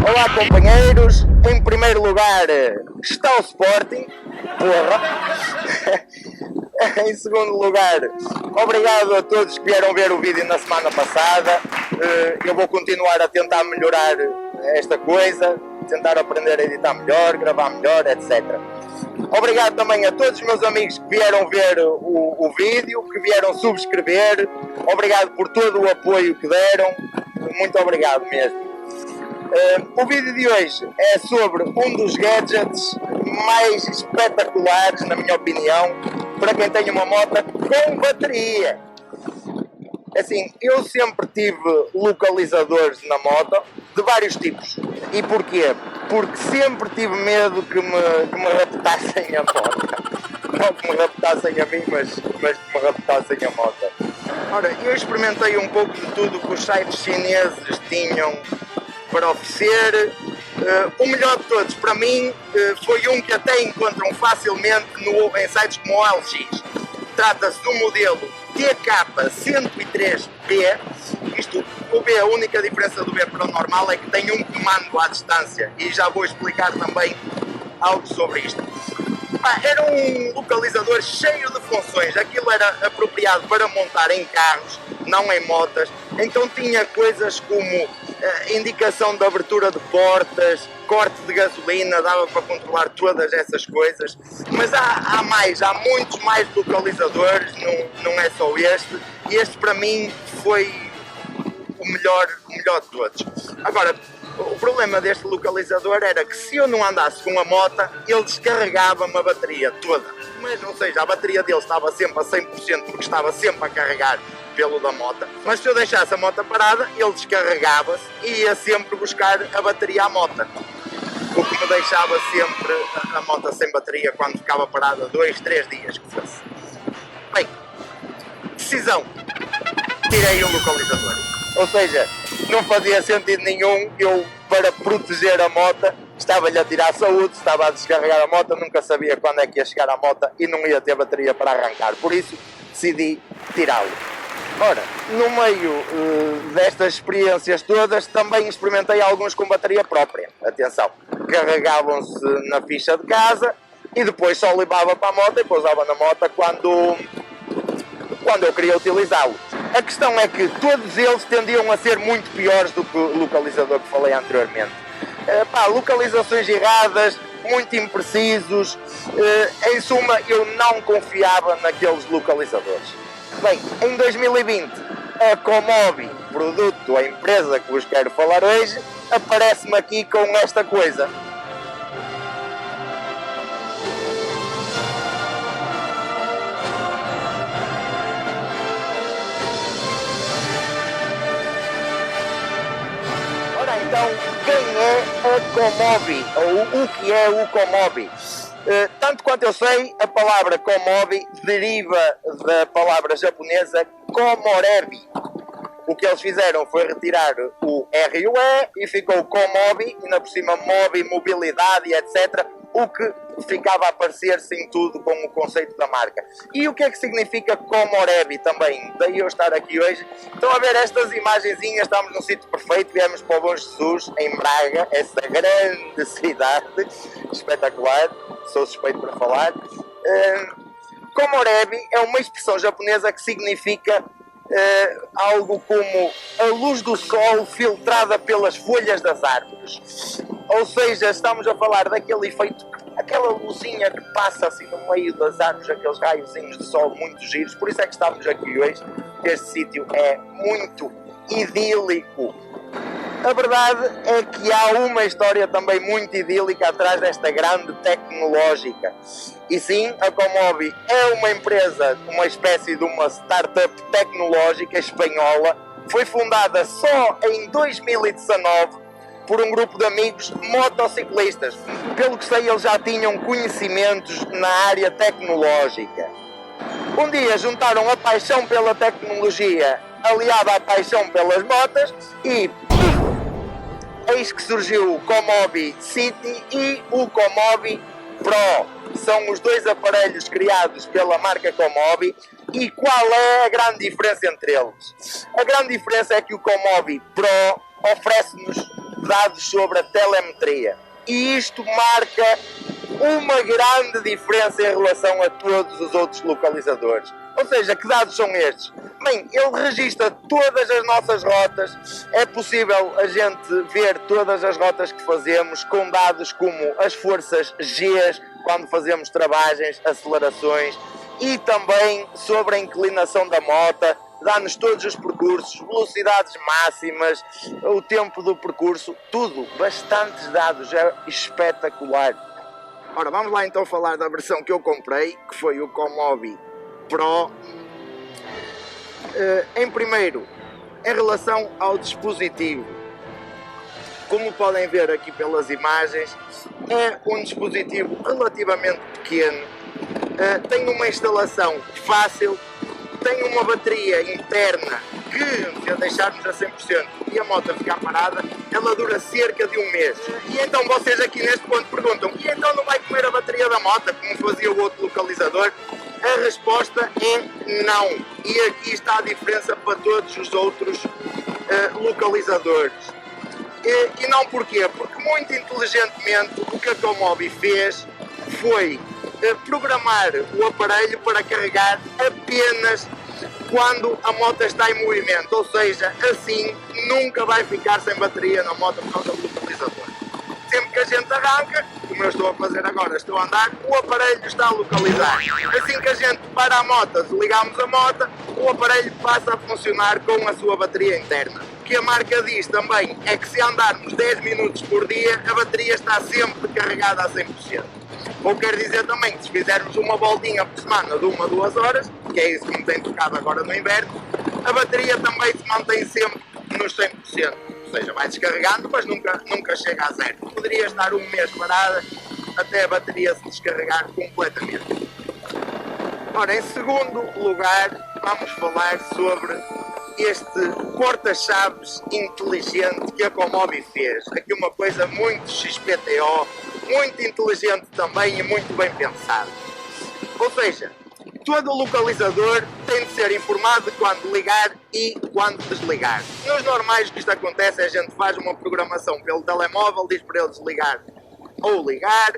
Olá companheiros, em primeiro lugar está o Sporting, porra. Em segundo lugar, obrigado a todos que vieram ver o vídeo na semana passada. Eu vou continuar a tentar melhorar esta coisa, tentar aprender a editar melhor, gravar melhor, etc. Obrigado também a todos os meus amigos que vieram ver o vídeo, que vieram subscrever. Obrigado por todo o apoio que deram, muito obrigado mesmo. O vídeo de hoje é sobre um dos gadgets mais espetaculares, na minha opinião, para quem tem uma moto com bateria. Assim, eu sempre tive localizadores na moto de vários tipos. E porquê? Porque sempre tive medo que me raptassem a moto. Não que me raptassem a mim, mas que me raptassem a moto. Ora, eu experimentei um pouco de tudo que os sites chineses tinham para oferecer. O melhor de todos, para mim, foi um que até encontram facilmente em sites como o LX. Trata-se do modelo TK103B. O B, a única diferença do B para o normal é que tem um comando à distância, e já vou explicar também algo sobre isto. Era um localizador cheio de funções. Aquilo era apropriado para montar em carros, não em motas. Então tinha coisas como indicação de abertura de portas, corte de gasolina, dava para controlar todas essas coisas. Mas há muitos mais localizadores, não é só este. E este para mim foi o melhor de todos. Agora, o problema deste localizador era que se eu não andasse com a moto, ele descarregava-me a bateria toda. Mas, ou seja, a bateria dele estava sempre a 100% porque estava sempre a carregar pelo da moto. Mas se eu deixasse a moto parada, ele descarregava-se e ia sempre buscar a bateria à moto. O que me deixava sempre a moto sem bateria quando ficava parada 2, 3 dias que fosse. Bem, decisão. Tirei o localizador. Ou seja, não fazia sentido nenhum eu, para proteger a moto, estava-lhe a tirar a saúde, estava a descarregar a moto, nunca sabia quando é que ia chegar a moto e não ia ter bateria para arrancar. Por isso, decidi tirá-lo. Ora, no meio destas experiências todas, também experimentei alguns com bateria própria. Atenção, carregavam-se na ficha de casa e depois só levava para a moto e pousava na moto quando eu queria utilizá-lo. A questão é que todos eles tendiam a ser muito piores do que o localizador que falei anteriormente. Localizações erradas, muito imprecisos, em suma eu não confiava naqueles localizadores. Bem, em 2020 a Comobi, produto, a empresa que vos quero falar hoje, aparece-me aqui com esta coisa. Então, quem é a Comobi, ou o que é o Comobi? Tanto quanto eu sei, a palavra Comobi deriva da palavra japonesa Komorebi. O que eles fizeram foi retirar o R e o E e ficou Comobi, e na por cima Mobi, mobilidade e etc. O que ficava a parecer-se em tudo com o conceito da marca. E o que é que significa Komorebi também? Daí eu estar aqui hoje. Estão a ver estas imagenzinhas, estamos num sítio perfeito, viemos para o Bom Jesus, em Braga, essa grande cidade, espetacular, sou suspeito para falar. Komorebi é uma expressão japonesa que significa algo como a luz do sol filtrada pelas folhas das árvores. Ou seja, estamos a falar daquele efeito, aquela luzinha que passa assim no meio das árvores, aqueles raiozinhos de sol muito giros. Por isso é que estamos aqui hoje, que este sítio é muito idílico. A verdade é que há uma história também muito idílica atrás desta grande tecnológica. E sim, a Comobi é uma empresa, uma espécie de uma startup tecnológica espanhola. Foi fundada só em 2019 por um grupo de amigos motociclistas. Pelo que sei, eles já tinham conhecimentos na área tecnológica. Um dia juntaram a paixão pela tecnologia aliada à paixão pelas motas e eis que surgiu o Comobi City e o Comobi Pro. São os dois aparelhos criados pela marca Comobi. E qual é a grande diferença entre eles? A grande diferença é que o Comobi Pro oferece-nos dados sobre a telemetria. E isto marca uma grande diferença em relação a todos os outros localizadores. Ou seja, que dados são estes? Bem, ele registra todas as nossas rotas, é possível a gente ver todas as rotas que fazemos com dados como as forças Gs, quando fazemos travagens, acelerações, e também sobre a inclinação da moto, dá-nos todos os percursos, velocidades máximas, o tempo do percurso, tudo, bastantes dados, é espetacular. Ora, vamos lá então falar da versão que eu comprei, que foi o Comobi Pro. Em primeiro, em relação ao dispositivo, como podem ver aqui pelas imagens, é um dispositivo relativamente pequeno, tem uma instalação fácil, tem uma bateria interna que, se a deixarmos a 100% e a moto ficar parada, ela dura cerca de um mês. E então vocês aqui neste ponto perguntam, e então não vai comer a bateria da moto, como fazia o outro localizador? A resposta é não. E aqui está a diferença para todos os outros localizadores. E não porquê? Porque muito inteligentemente o que a Comobi fez foi programar o aparelho para carregar apenas quando a moto está em movimento, ou seja, assim nunca vai ficar sem bateria na moto por causa do localizador. Sempre que a gente arranca, como eu estou a fazer agora, estou a andar, o aparelho está a localizar. Assim que a gente para a moto, desligamos a moto, o aparelho passa a funcionar com a sua bateria interna. O que a marca diz também é que se andarmos 10 minutos por dia, a bateria está sempre carregada a 100%. Ou quer dizer também que se fizermos uma voltinha por semana de 1 a 2 horas, que é isso que me tem tocado agora no inverno, a bateria também se mantém sempre nos 100%. Ou seja, vai descarregando, mas nunca chega a zero. Poderia estar um mês parada até a bateria se descarregar completamente. Ora, em segundo lugar, vamos falar sobre este porta-chaves inteligente que a Comobi fez. Aqui uma coisa muito XPTO, muito inteligente também e muito bem pensado. Ou seja, todo localizador tem de ser informado de quando ligar e quando desligar. Nos normais o que isto acontece é a gente faz uma programação pelo telemóvel, diz para ele desligar ou ligar.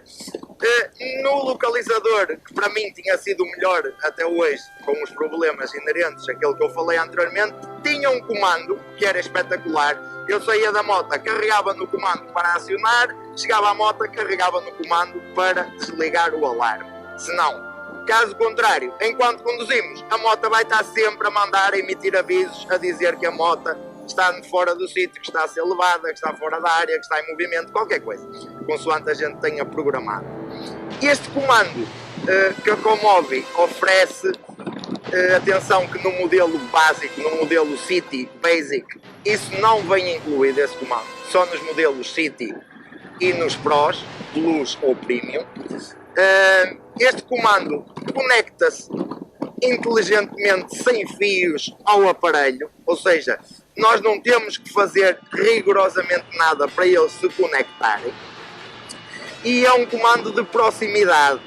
No localizador, que para mim tinha sido o melhor até hoje, com os problemas inerentes àquele que eu falei anteriormente, tinha um comando que era espetacular. Eu saía da moto, carregava no comando para acionar, chegava à moto, carregava no comando para desligar o alarme. Se não, caso contrário, enquanto conduzimos, a moto vai estar sempre a mandar, a emitir avisos, a dizer que a moto está fora do sítio, que está a ser levada, que está fora da área, que está em movimento, qualquer coisa, consoante a gente tenha programado. Este comando que a Comobi oferece, atenção que no modelo básico, no modelo City Basic, isso não vem incluído, esse comando, só nos modelos City e nos Pros, Plus ou Premium. Este comando conecta-se inteligentemente sem fios ao aparelho, ou seja, nós não temos que fazer rigorosamente nada para eles se conectarem, e é um comando de proximidade.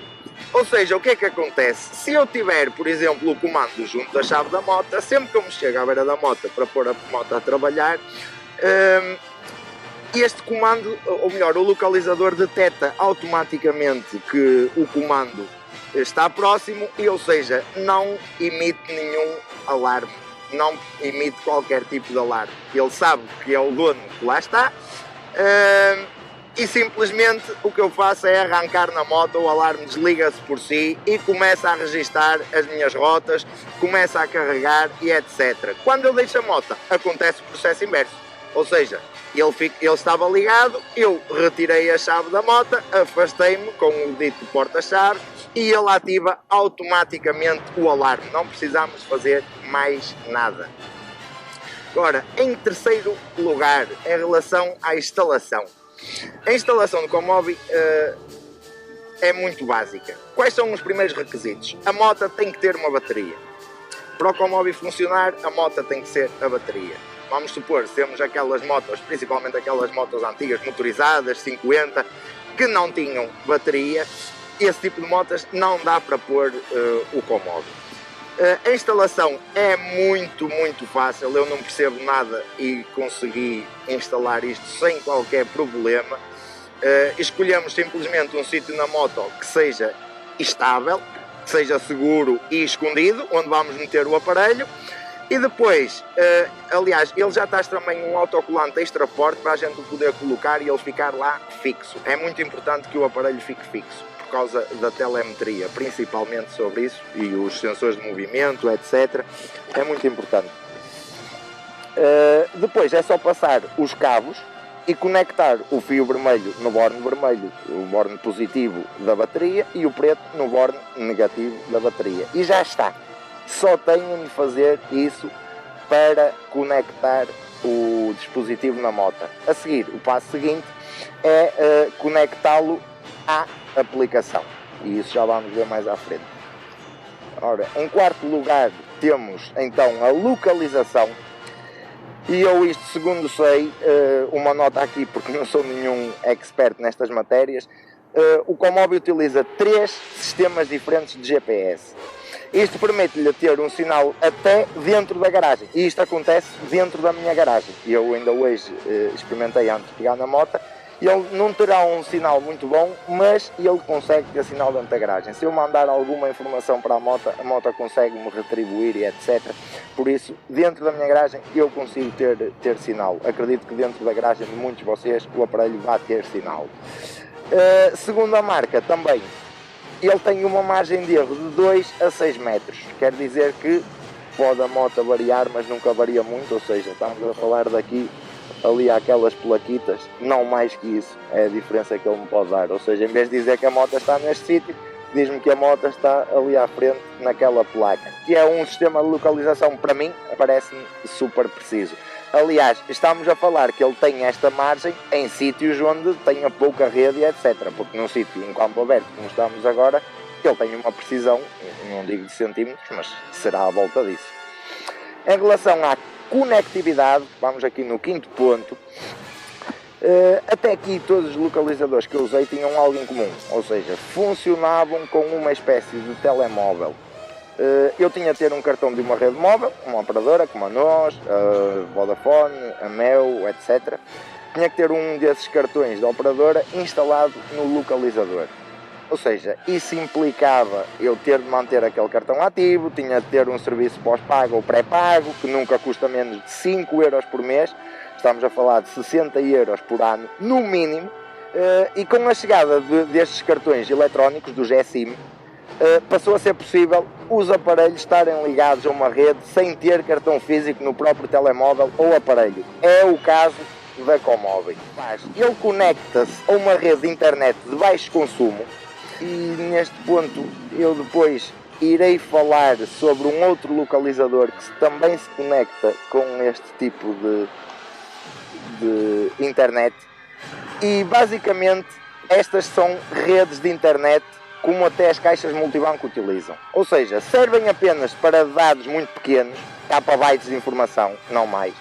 Ou seja, o que é que acontece? Se eu tiver, por exemplo, o comando junto da chave da moto, sempre que eu me chego à beira da moto para pôr a moto a trabalhar, este comando, ou melhor, o localizador detecta automaticamente que o comando está próximo e, ou seja, não emite nenhum alarme, não emite qualquer tipo de alarme. Ele sabe que é o dono que lá está, e simplesmente o que eu faço é arrancar na moto, o alarme desliga-se por si e começa a registar as minhas rotas, começa a carregar e etc. Quando eu deixo a moto, acontece o processo inverso, ou seja, ele estava ligado, eu retirei a chave da moto, afastei-me com o dito porta-chaves e ele ativa automaticamente o alarme, não precisamos fazer mais nada. Agora, em terceiro lugar, em relação à instalação. A instalação do Comobi é muito básica. Quais são os primeiros requisitos? A moto tem que ter uma bateria. Para o Comobi funcionar, a moto tem que ser a bateria. Vamos supor, se temos aquelas motos, principalmente aquelas motos antigas motorizadas, 50, que não tinham bateria, esse tipo de motos não dá para pôr o Comobi. A instalação é muito fácil, eu não percebo nada e consegui instalar isto sem qualquer problema. Escolhemos simplesmente um sítio na moto que seja estável, que seja seguro e escondido, onde vamos meter o aparelho. E depois, aliás, ele já traz também um autocolante extra forte para a gente poder colocar e ele ficar lá fixo. É muito importante que o aparelho fique fixo, por causa da telemetria, principalmente sobre isso, e os sensores de movimento, etc. É muito importante. Depois é só passar os cabos e conectar o fio vermelho no borne vermelho, o borne positivo da bateria, e o preto no borne negativo da bateria. E já está. Só tenho de fazer isso para conectar o dispositivo na moto. A seguir, o passo seguinte é conectá-lo à aplicação. E isso já vamos ver mais à frente. Ora, em quarto lugar temos então a localização. E eu isto, segundo sei, uma nota aqui porque não sou nenhum expert nestas matérias, o Comobi utiliza 3 sistemas diferentes de GPS. Isto permite-lhe ter um sinal até dentro da garagem. E isto acontece dentro da minha garagem. E eu ainda hoje experimentei antes de pegar na moto. Ele não terá um sinal muito bom, mas ele consegue ter sinal dentro da garagem. Se eu mandar alguma informação para a moto consegue-me retribuir e etc. Por isso, dentro da minha garagem, eu consigo ter sinal. Acredito que dentro da garagem de muitos de vocês o aparelho vai ter sinal. Segundo a marca, também, ele tem uma margem de erro de 2 a 6 metros. Quer dizer que pode a moto variar, mas nunca varia muito. Ou seja, estamos a falar daqui ali aquelas plaquitas, não mais que isso, é a diferença que ele me pode dar. Ou seja, em vez de dizer que a moto está neste sítio, diz-me que a moto está ali à frente naquela placa, que é um sistema de localização, para mim, parece-me super preciso. Aliás, estamos a falar que ele tem esta margem em sítios onde tenha pouca rede, etc. Porque num sítio, em campo aberto, como estamos agora, ele tem uma precisão, não digo de centímetros, mas será à volta disso. Em relação à conectividade, vamos aqui no quinto ponto. Até aqui todos os localizadores que eu usei tinham algo em comum, ou seja, funcionavam com uma espécie de telemóvel. Eu tinha de ter um cartão de uma rede móvel, uma operadora como a nós, a Vodafone, a Mel, etc. Tinha que ter um desses cartões da operadora instalado no localizador. Ou seja, isso implicava eu ter de manter aquele cartão ativo, tinha de ter um serviço pós-pago ou pré-pago, que nunca custa menos de 5 euros por mês, estamos a falar de 60 euros por ano, no mínimo, e com a chegada destes cartões eletrónicos, do GSIM, passou a ser possível os aparelhos estarem ligados a uma rede sem ter cartão físico no próprio telemóvel ou aparelho. É o caso da Comobi. Ele conecta-se a uma rede de internet de baixo consumo, e neste ponto eu depois irei falar sobre um outro localizador que também se conecta com este tipo de internet. E basicamente estas são redes de internet como até as caixas multibanco utilizam. Ou seja, servem apenas para dados muito pequenos, KB de informação, não mais.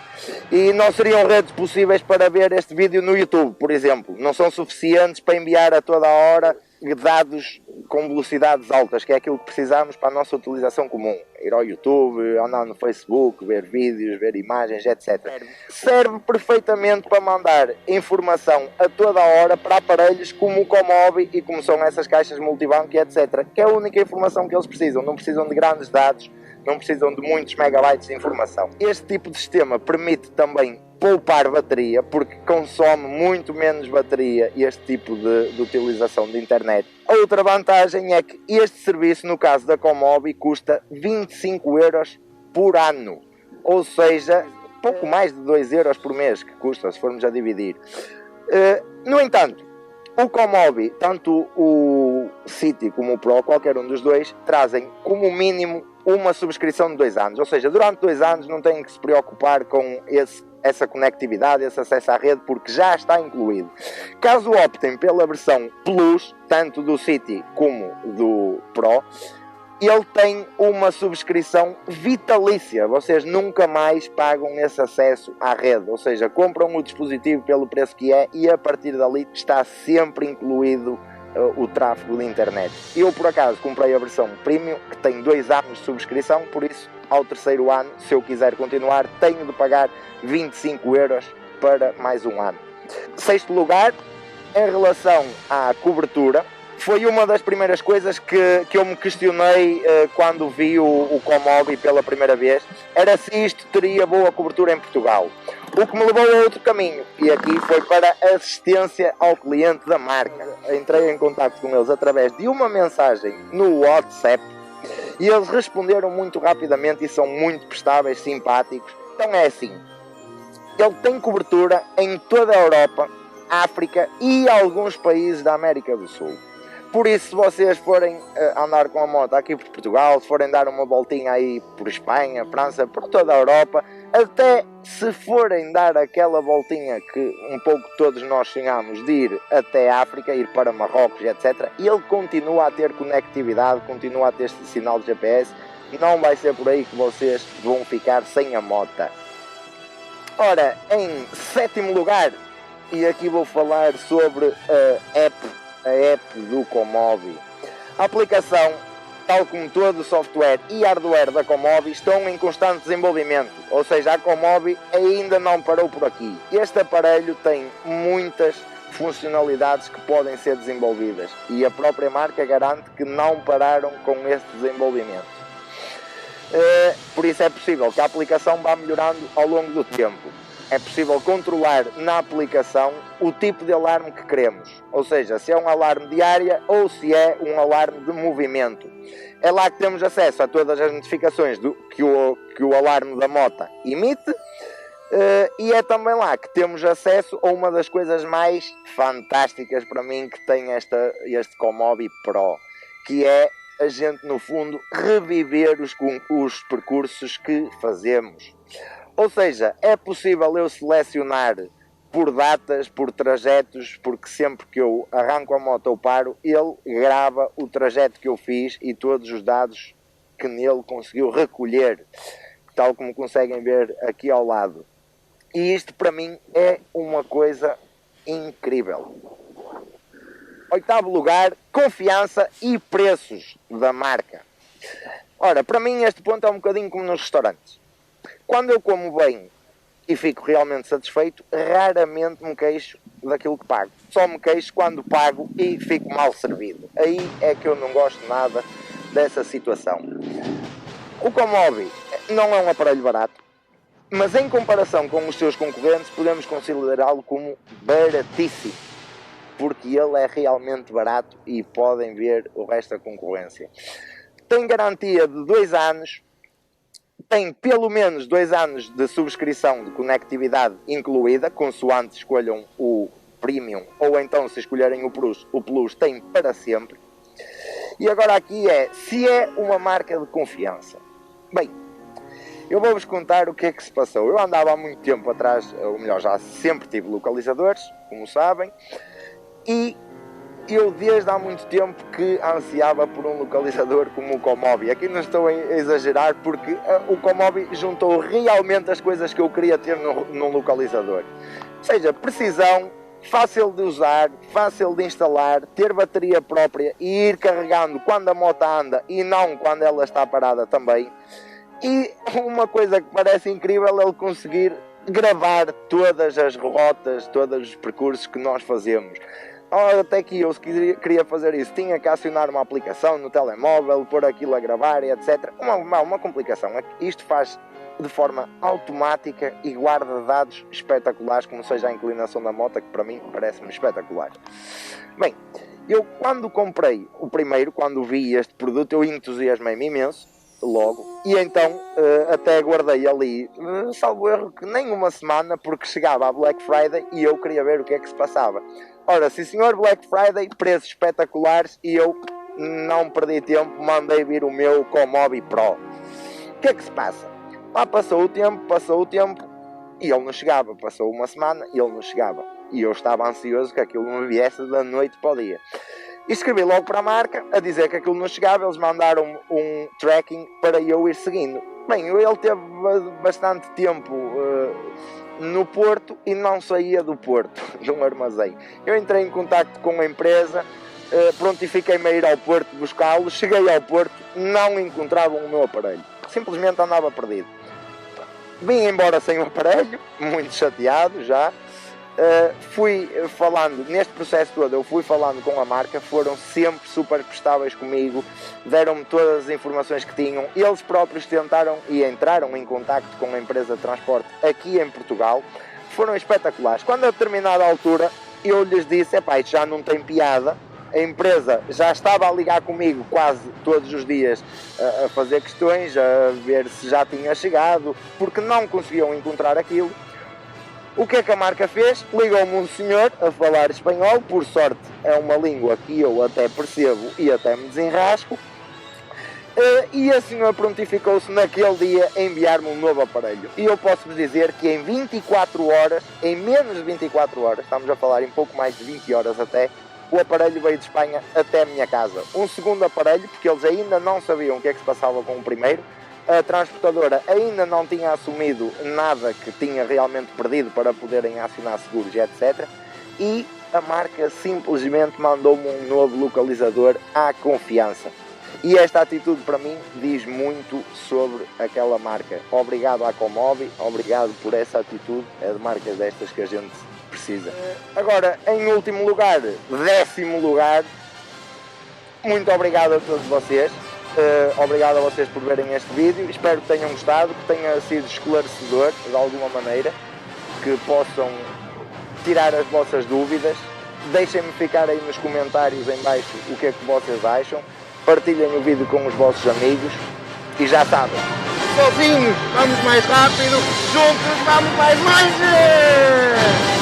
E não seriam redes possíveis para ver este vídeo no YouTube, por exemplo. Não são suficientes para enviar a toda a hora dados com velocidades altas, que é aquilo que precisamos para a nossa utilização comum. Ir ao YouTube, andar no Facebook, ver vídeos, ver imagens, etc. Serve perfeitamente para mandar informação a toda a hora para aparelhos como o Comobi e como são essas caixas multibanco, etc. Que é a única informação que eles precisam. Não precisam de grandes dados, não precisam de muitos megabytes de informação. Este tipo de sistema permite também poupar bateria, porque consome muito menos bateria este tipo de utilização de internet. Outra vantagem é que este serviço, no caso da Comobi, custa 25 euros por ano, ou seja, pouco mais de 2 euros por mês que custa, se formos a dividir. No entanto, o Comobi, tanto o City como o Pro, qualquer um dos dois, trazem como mínimo uma subscrição de 2 anos, ou seja, durante 2 anos não têm que se preocupar com essa conectividade, esse acesso à rede, porque já está incluído. Caso optem pela versão Plus, tanto do City como do Pro, ele tem uma subscrição vitalícia, vocês nunca mais pagam esse acesso à rede, ou seja, compram o dispositivo pelo preço que é e a partir dali está sempre incluído o tráfego de internet. Eu por acaso comprei a versão Premium, que tem 2 anos de subscrição, por isso ao terceiro ano, se eu quiser continuar, tenho de pagar 25 euros para mais um ano. Sexto lugar, em relação à cobertura, foi uma das primeiras coisas que eu me questionei quando vi o Comobi pela primeira vez, era se isto teria boa cobertura em Portugal. O que me levou a outro caminho, e aqui foi para a assistência ao cliente da marca. Entrei em contato com eles através de uma mensagem no WhatsApp e eles responderam muito rapidamente e são muito prestáveis, simpáticos. Então é assim, ele tem cobertura em toda a Europa, África e alguns países da América do Sul. Por isso, se vocês forem andar com a moto aqui por Portugal, se forem dar uma voltinha aí por Espanha, França, por toda a Europa, até se forem dar aquela voltinha que um pouco todos nós sonhamos de ir até a África, ir para Marrocos, etc., ele continua a ter conectividade, continua a ter sinal de GPS, não vai ser por aí que vocês vão ficar sem a moto. Ora, em sétimo lugar, e aqui vou falar sobre a app do Comobi. A aplicação, tal como todo o software e hardware da Comobi, estão em constante desenvolvimento, ou seja, a Comobi ainda não parou por aqui. Este aparelho tem muitas funcionalidades que podem ser desenvolvidas e a própria marca garante que não pararam com este desenvolvimento. Por isso é possível que a aplicação vá melhorando ao longo do tempo. É possível controlar na aplicação o tipo de alarme que queremos, ou seja, se é um alarme de área ou se é um alarme de movimento. É lá que temos acesso a todas as notificações que o alarme da moto emite e é também lá que temos acesso a uma das coisas mais fantásticas para mim que tem este Comobi Pro, que é a gente no fundo reviver os percursos que fazemos. Ou seja, é possível eu selecionar por datas, por trajetos, porque sempre que eu arranco a moto ou paro, ele grava o trajeto que eu fiz e todos os dados que nele conseguiu recolher, tal como conseguem ver aqui ao lado. E isto para mim é uma coisa incrível. Oitavo lugar, confiança e preços da marca. Ora, para mim este ponto é um bocadinho como nos restaurantes. Quando eu como bem e fico realmente satisfeito, raramente me queixo daquilo que pago. Só me queixo quando pago e fico mal servido. Aí é que eu não gosto nada dessa situação. O Comobi não é um aparelho barato, mas em comparação com os seus concorrentes podemos considerá-lo como baratíssimo, porque ele é realmente barato e podem ver o resto da concorrência. Tem garantia de 2 anos, tem pelo menos 2 anos de subscrição de conectividade incluída, consoante escolham o Premium ou então se escolherem o Plus tem para sempre. E agora aqui se é uma marca de confiança. Bem, eu vou-vos contar o que é que se passou. Eu andava há muito tempo atrás, ou melhor, já sempre tive localizadores, como sabem, e eu desde há muito tempo que ansiava por um localizador como o Comobi. Aqui não estou a exagerar porque o Comobi juntou realmente as coisas que eu queria ter num localizador. Ou seja, precisão, fácil de usar, fácil de instalar, ter bateria própria e ir carregando quando a moto anda e não quando ela está parada também. E uma coisa que parece incrível é ele conseguir gravar todas as rotas, todos os percursos que nós fazemos. Até que eu, se queria fazer isso, tinha que acionar uma aplicação no telemóvel, pôr aquilo a gravar e etc. Uma complicação. Isto faz de forma automática e guarda dados espetaculares, como seja a inclinação da moto, que para mim parece-me espetacular. Bem, eu quando comprei o primeiro, quando vi este produto, eu entusiasmei-me imenso, logo, e então até guardei ali, salvo erro, que nem uma semana, porque chegava a Black Friday e eu queria ver o que é que se passava. Ora, sim senhor, Black Friday, preços espetaculares e eu não perdi tempo, mandei vir o meu Comobi Pro. O que é que se passa? Lá passou o tempo e ele não chegava. Passou uma semana e ele não chegava. E eu estava ansioso que aquilo não viesse da noite para o dia. E escrevi logo para a marca a dizer que aquilo não chegava. Eles mandaram um tracking para eu ir seguindo. Bem, ele teve bastante tempo no Porto e não saía do Porto, de um armazém. Eu entrei em contacto com a empresa prontifiquei-me a ir ao Porto buscá-lo. Cheguei ao Porto, não encontravam o meu aparelho, simplesmente andava perdido. Vim embora sem o aparelho, muito chateado já. Fui falando, neste processo todo, eu fui falando com a marca, foram sempre super prestáveis comigo, deram-me todas as informações que tinham, eles próprios tentaram e entraram em contacto com a empresa de transporte aqui em Portugal, foram espetaculares. Quando a determinada altura eu lhes disse, epá, isto já não tem piada, a empresa já estava a ligar comigo quase todos os dias a fazer questões, a ver se já tinha chegado, porque não conseguiam encontrar aquilo. O que é que a marca fez? Ligou-me um senhor a falar espanhol, por sorte é uma língua que eu até percebo e até me desenrasco, e a senhora prontificou-se naquele dia a enviar-me um novo aparelho. E eu posso-vos dizer que em 24 horas, em menos de 24 horas, estamos a falar em pouco mais de 20 horas até, o aparelho veio de Espanha até a minha casa. Um segundo aparelho, porque eles ainda não sabiam o que é que se passava com o primeiro, a transportadora ainda não tinha assumido nada que tinha realmente perdido para poderem acionar seguros e etc. E a marca simplesmente mandou-me um novo localizador à confiança. E esta atitude para mim diz muito sobre aquela marca. Obrigado à Comobi, obrigado por essa atitude, é de marcas destas que a gente precisa. Agora, em último lugar, 10º lugar, muito obrigado a todos vocês. Obrigado a vocês por verem este vídeo, espero que tenham gostado, que tenha sido esclarecedor de alguma maneira, que possam tirar as vossas dúvidas. Deixem-me ficar aí nos comentários em baixo o que é que vocês acham, partilhem o vídeo com os vossos amigos e já sabem, sozinhos vamos mais rápido, juntos vamos mais longe!